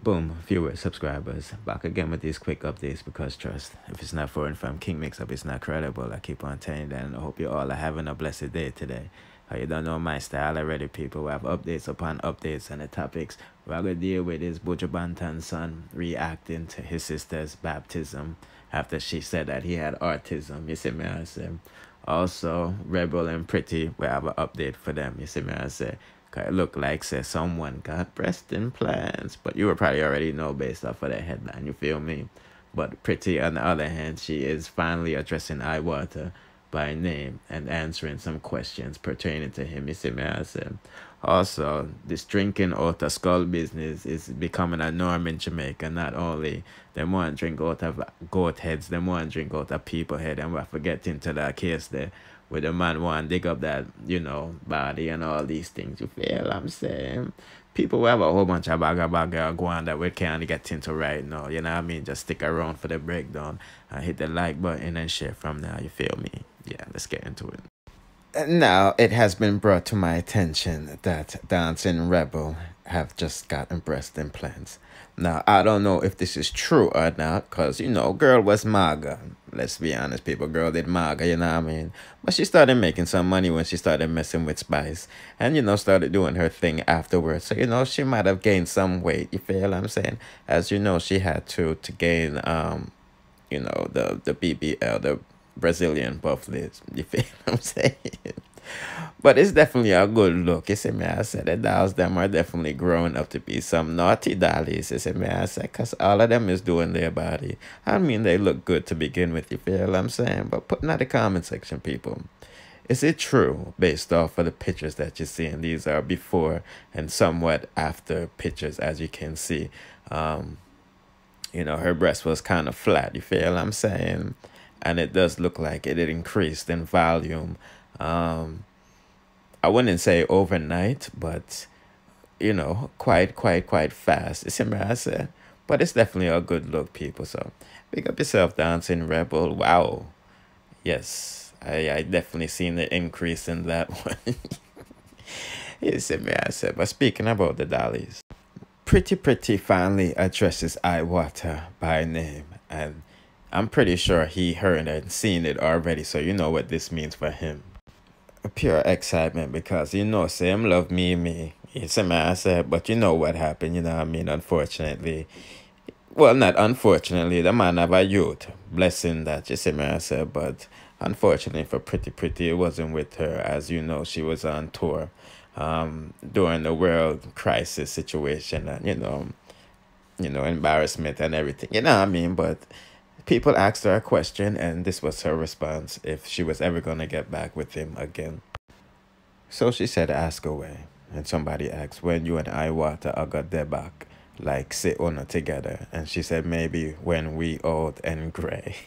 Boom, viewers, subscribers, back again with these quick updates because trust, if it's not foreign from King Mix Up, it's not credible. I keep on telling that, and I hope you all are having a blessed day today. You don't know my style already, people. We have updates upon updates, and the topics we're going to deal with is Buju Banton's son reacting to his sister's baptism after she said that he had autism. You see me, I say. Also, Rebel and Pretty, we have an update for them. You see me, I say. It look like say someone got breast implants, but you would probably already know based off of the headline, you feel me? But Pretty, on the other hand, she is finally addressing Iwaata by name and answering some questions pertaining to him. You see me, I said. Also, this drinking out of skull business is becoming a norm in Jamaica. Not only them want to drink out of goat heads, them want to drink out of people head, and we're forgetting to that case there where the man want to dig up that, body and all these things. You feel I'm saying? People will have a whole bunch of bagger going that we can't get into right now. You know what I mean? Just stick around for the breakdown and hit the like button and share from now. You feel me? Yeah, let's get into it. Now, it has been brought to my attention that Dancing Rebel have just gotten breast implants. Now, I don't know if this is true or not, because, girl was MAGA. Let's be honest, people. Girl did MAGA, you know what I mean? But she started making some money when she started messing with Spice. And, started doing her thing afterwards. So, she might have gained some weight. You feel what I'm saying? As you know, she had to gain, the BBL, the Brazilian buff lips. You feel what I'm saying? But it's definitely a good look. You see me, I said the dolls them are definitely growing up to be some naughty dollies. You see me, I said, because all of them is doing their body. I mean, they look good to begin with, you feel what I'm saying? But put in the comment section, people. Is it true, based off of the pictures that you see, and these are before and somewhat after pictures, as you can see, her breast was kind of flat, you feel what I'm saying? And it does look like it increased in volume. I wouldn't say overnight, but quite fast. You see what I say? But it's definitely a good look, people. So pick up yourself, Dancing Rebel. Wow. Yes, I definitely seen the increase in that one. You see me, I said. But speaking about the dollies, Pretty finally addresses Iwaata by name, and I'm pretty sure he heard and seen it already, so you know what this means for him. Pure excitement because say him love me. It's a man I said, but you know what happened, you know what I mean, unfortunately. Well, not unfortunately, the man have a youth. Blessing that, you see me I said, but unfortunately for Pretty, it wasn't with her. As you know, she was on tour during the world crisis situation and, embarrassment and everything. You know what I mean? But people asked her a question, and this was her response, if she was ever going to get back with him again. So she said, ask away. And somebody asked, when you and Iwaata are got their back, like sit on together. And she said, maybe when we old and gray.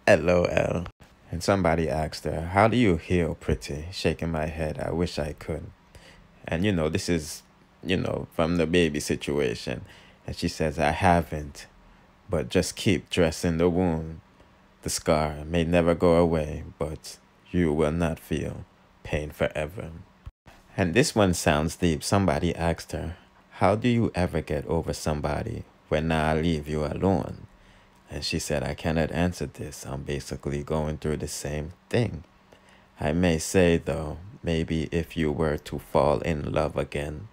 LOL. And somebody asked her, how do you heal, Pretty? Shaking my head, I wish I could. And, this is, from the baby situation. And she says, I haven't. But just keep dressing the wound. The scar may never go away, but you will not feel pain forever. And this one sounds deep. Somebody asked her, how do you ever get over somebody when I leave you alone? And she said, I cannot answer this. I'm basically going through the same thing. I may say, though, maybe if you were to fall in love again,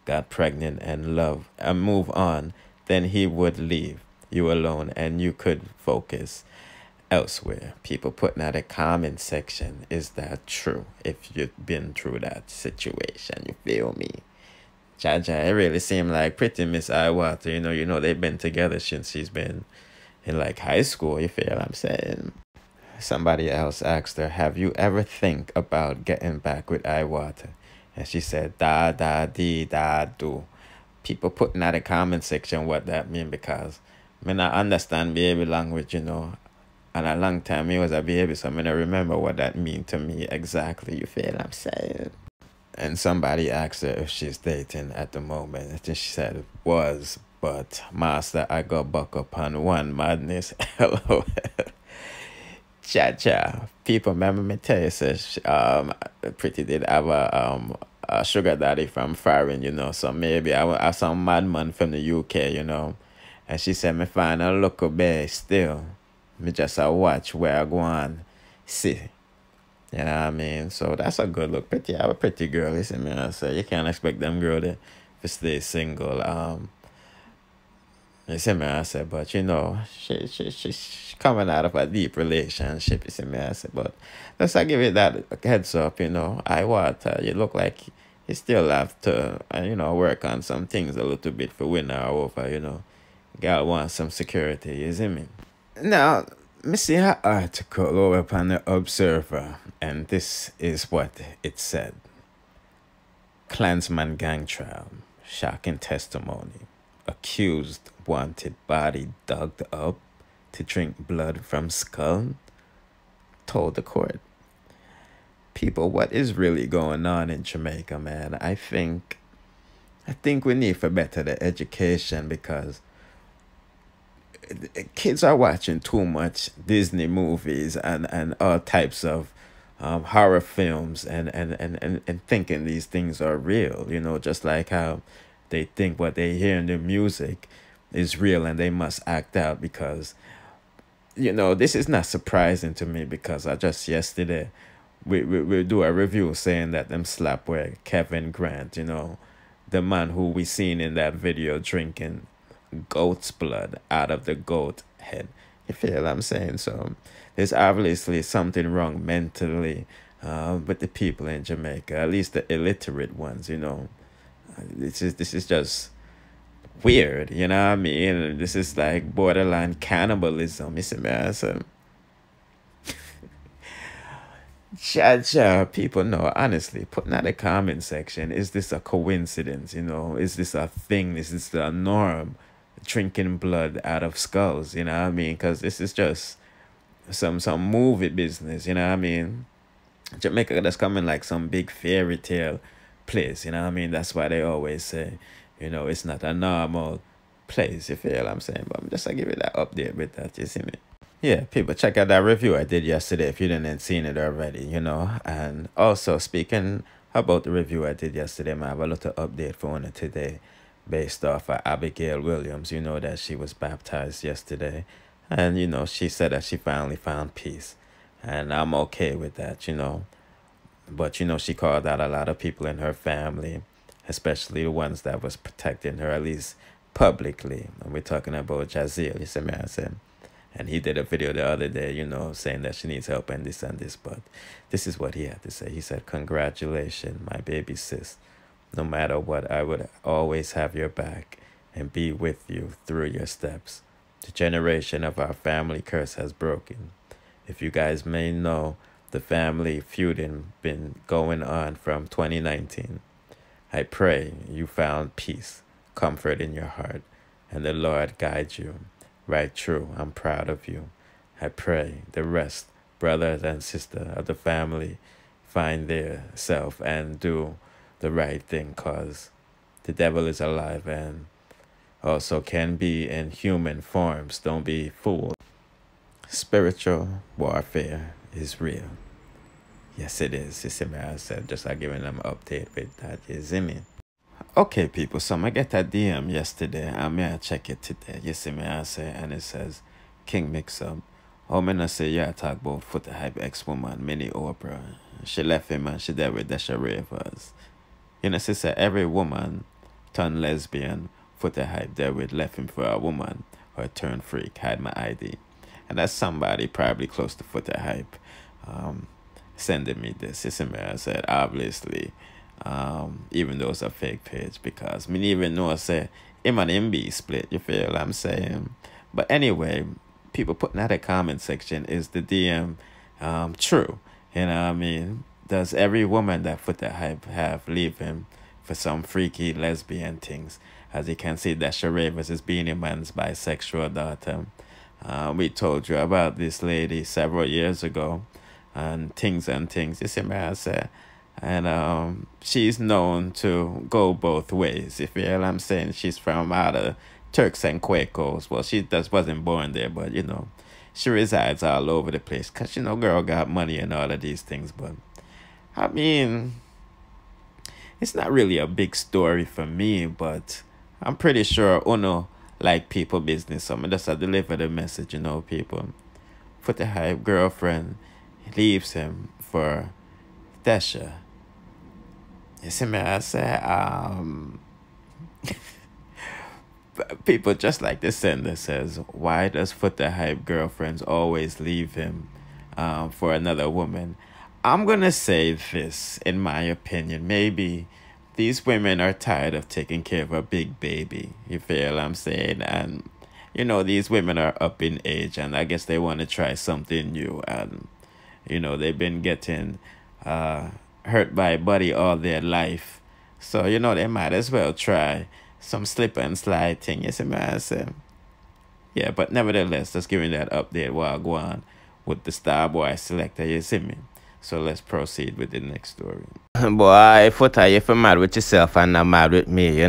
got pregnant and move on, then he would leave you alone and you could focus elsewhere. People putting out a comment section, is that true? If you've been through that situation, you feel me? Jaja, it really seemed like Pretty Miss Iwaata, they've been together since she's been in like high school, you feel what I'm saying? Somebody else asked her, have you ever think about getting back with Iwaata? And she said, do. People putting out a comment section what that mean, because I mean, I understand baby language, and a long time he was a baby, so I mean, I remember what that mean to me exactly, you feel what I'm saying? And somebody asked her if she's dating at the moment, and she said was, but master, I got buck up on one madness. LOL. Cha. People remember me tell you, says Pretty did have sugar daddy from foreign, you know. So maybe I some madman from the UK, you know. And she said, me find a local bear still. Me just a watch where I go on see. You know what I mean? So that's a good look. Pretty, I'm a pretty girl, you see me? I say you can't expect them girl to stay single. You see me? I said, but you know, she coming out of a deep relationship. You see me? I said, but let's give it that heads up. You know, Iwaata, you look like you still have to, you know, work on some things a little bit for win her over. You know, girl wants some security. You see me? Now, me see an article over upon the Observer, and this is what it said: Klansman gang trial, shocking testimony. Accused wanted body dug up to drink blood from skull, told the court. People, what is really going on in Jamaica, man? I think we need for better the education, because kids are watching too much Disney movies and all types of horror films and thinking these things are real, you know, just like how they think what they hear in the music is real and they must act out, because, you know, this is not surprising to me, because I just yesterday we do a review saying that them slap where Kevin Grant, you know, the man who we seen in that video drinking goat's blood out of the goat head. You feel what I'm saying? So there's obviously something wrong mentally with the people in Jamaica, at least the illiterate ones, you know. This is just weird, you know what I mean? This is like borderline cannibalism, you see me? So, people know, honestly, put in the comment section, is this a coincidence, you know? Is this a thing? Is this a norm? Drinking blood out of skulls, you know what I mean? Because this is just some movie business, you know what I mean? Jamaica that's coming like some big fairy tale place, you know what I mean? That's why they always say, you know, it's not a normal place, you feel what I'm saying? But I'm just give you that update with that, you see me? Yeah, people, check out that review I did yesterday if you didn't seen it already, you know. And also, speaking about the review I did yesterday, man, I have a little update for you today based off of Abigail Williams. You know that she was baptized yesterday, and, you know, she said that she finally found peace. And I'm okay with that, you know. But, you know, she called out a lot of people in her family, especially the ones that was protecting her, at least publicly. And we're talking about Jazeel, you see me, I said. And he did a video the other day, you know, saying that she needs help and this and this. But this is what he had to say. He said, "Congratulations, my baby sis. No matter what, I would always have your back and be with you through your steps. The generation of our family curse has broken. If you guys may know, the family feuding been going on from 2019. I pray you found peace, comfort in your heart, and the Lord guide you right through. I'm proud of you. I pray the rest, brothers and sisters of the family, find their self and do the right thing, cause the devil is alive and also can be in human forms. Don't be fooled. Spiritual warfare is real." Yes, it is. You see me, I said, just giving them an update with that. You see me? Okay, people, so I get a DM yesterday, and I check it today. You see me, I say, and it says, "King Mix-Up. Oh, man, I say, yeah, talk about Foota hype ex-woman, Minnie Oprah. She left him and she there with Desha Ravers. You know, she said every woman turned lesbian, Foota hype there with left him for a woman, or turned freak, hide my ID." And that's somebody probably close to Foota hype sending me this. You see me, I said, obviously, even though it's a fake page, because me even know I say him and him be split, you feel what I'm saying? But anyway, people putting out a comment section, is the DM true? You know what I mean? Does every woman that Foota hype have leave him for some freaky lesbian things? As you can see, Desha Ravers is being a man's bisexual daughter. We told you about this lady several years ago, and things. You see me, I say. And she's known to go both ways, if you feel what I'm saying. She's from out of Turks and Caicos. Well, she just wasn't born there, but, you know, she resides all over the place. Because, you know, girl got money and all of these things. But, I mean, It's not really a big story for me, but I'm pretty sure Uno like people business. So I just deliver the message, people. Foota hype girlfriend leaves him for Desha. You see me, I say, people just like the sender says, why does Foota hype girlfriends always leave him for another woman? I'm gonna say this, in my opinion. Maybe these women are tired of taking care of a big baby. You feel what I'm saying? And these women are up in age, and I guess they want to try something new. And they've been getting hurt by a buddy all their life, so they might as well try some slip and slide thing. You see me, I say? Yeah, but nevertheless, just giving that update while I go on with the Starboy selector. You see me? So let's proceed with the next story. Boy, Foota, you feel mad with yourself and not mad with me,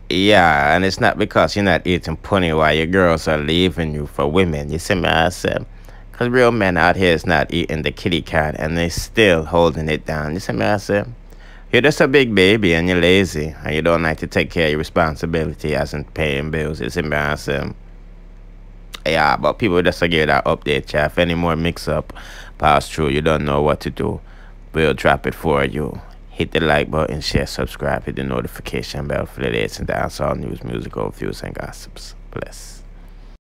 Yeah, and it's not because you're not eating punny while your girls are leaving you for women. You see me, I said? Because real men out here is not eating the kitty cat and they still holding it down. You see me, I said? You're just a big baby and you're lazy and you don't like to take care of your responsibility as in paying bills. You see me, I said? Yeah, but people just to give that update, yeah. If any more mix up pass through, you don't know what to do, we'll drop it for you. Hit the like button, share, subscribe, hit the notification bell for the latest and dancehall news, musical views, and gossips. Bless.